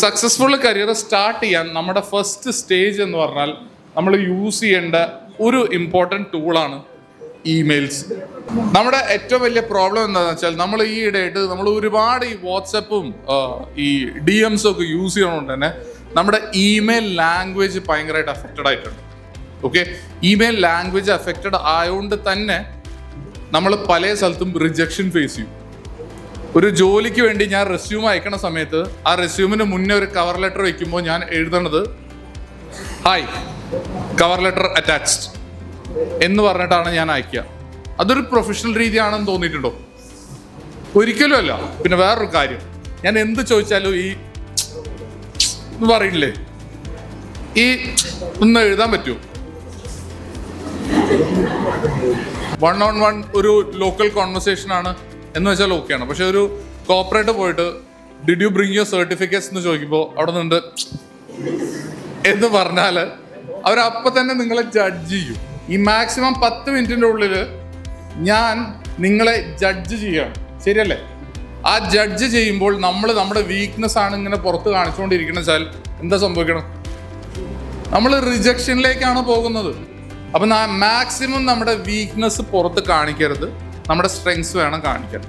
Successful career start ചെയ്യാൻ നമ്മുടെ first stage എന്ന് പറഞ്ഞാൽ നമ്മൾ യൂസ് ചെയ്യേണ്ട ഒരു ഇമ്പോർട്ടൻറ്റ് ടൂളാണ് ഇമെയിൽസ്. നമ്മുടെ ഏറ്റവും വലിയ പ്രോബ്ലം എന്താണെന്ന് വെച്ചാൽ നമ്മൾ ഈ ഇടയായിട്ട് നമ്മൾ ഒരുപാട് ഈ വാട്സപ്പും ഈ DMs ഒക്കെ യൂസ് ചെയ്യണോണ്ട് തന്നെ നമ്മുടെ ഇമെയിൽ ലാംഗ്വേജ് ഭയങ്കരമായിട്ട് അഫക്റ്റഡ് ആയിട്ടുണ്ട്. ഓക്കെ, ഇമെയിൽ ലാംഗ്വേജ് അഫക്റ്റഡ് ആയതുകൊണ്ട് തന്നെ നമ്മൾ പല സ്ഥലത്തും റിജക്ഷൻ ഫേസ് ചെയ്യും. ഒരു ജോലിക്ക് വേണ്ടി ഞാൻ റെസ്യൂം അയക്കണ സമയത്ത് ആ റെസ്യൂമിന് മുന്നേ ഒരു കവർ ലെറ്റർ വയ്ക്കുമ്പോൾ ഞാൻ എഴുതണത് ഹായ് കവർ ലെറ്റർ അറ്റാച്ച്ഡ് എന്ന് പറഞ്ഞിട്ടാണ് ഞാൻ അയക്കുക. അതൊരു പ്രൊഫഷണൽ രീതിയാണെന്ന് തോന്നിയിട്ടുണ്ടോ? ഒരിക്കലും അല്ല. പിന്നെ വേറൊരു കാര്യം, ഞാൻ എന്ത് ചോദിച്ചാലും ഈ എന്ന് പറയില്ലേ, ഈ ഒന്ന് എഴുതാൻ പറ്റുമോ? 1-on-1 ഒരു ലോക്കൽ കോൺവെർസേഷൻ ആണ് എന്ന് വെച്ചാൽ ഓക്കെയാണ്. പക്ഷെ ഒരു കോർപ്പറേറ്റ് പോയിട്ട് did you bring your certificates എന്ന് ചോദിക്കുമ്പോൾ അവിടെ നിന്നുണ്ട് എന്ന് പറഞ്ഞാൽ അവരപ്പം തന്നെ നിങ്ങളെ ജഡ്ജ് ചെയ്യും. ഈ മാക്സിമം 10 മിനിറ്റിൻ്റെ ഉള്ളിൽ ഞാൻ നിങ്ങളെ ജഡ്ജ് ചെയ്യണം, ശരിയല്ലേ? ആ ജഡ്ജ് ചെയ്യുമ്പോൾ നമ്മൾ നമ്മുടെ വീക്ക്നെസ് ആണ് ഇങ്ങനെ പുറത്ത് കാണിച്ചുകൊണ്ടിരിക്കണം വെച്ചാൽ എന്താ സംഭവിക്കണം? നമ്മൾ റിജക്ഷനിലേക്കാണ് പോകുന്നത്. അപ്പം മാക്സിമം നമ്മുടെ വീക്ക്നെസ് പുറത്ത് കാണിക്കരുത്, നമ്മുടെ സ്ട്രെങ്സ് വേണം കാണിക്കാൻ.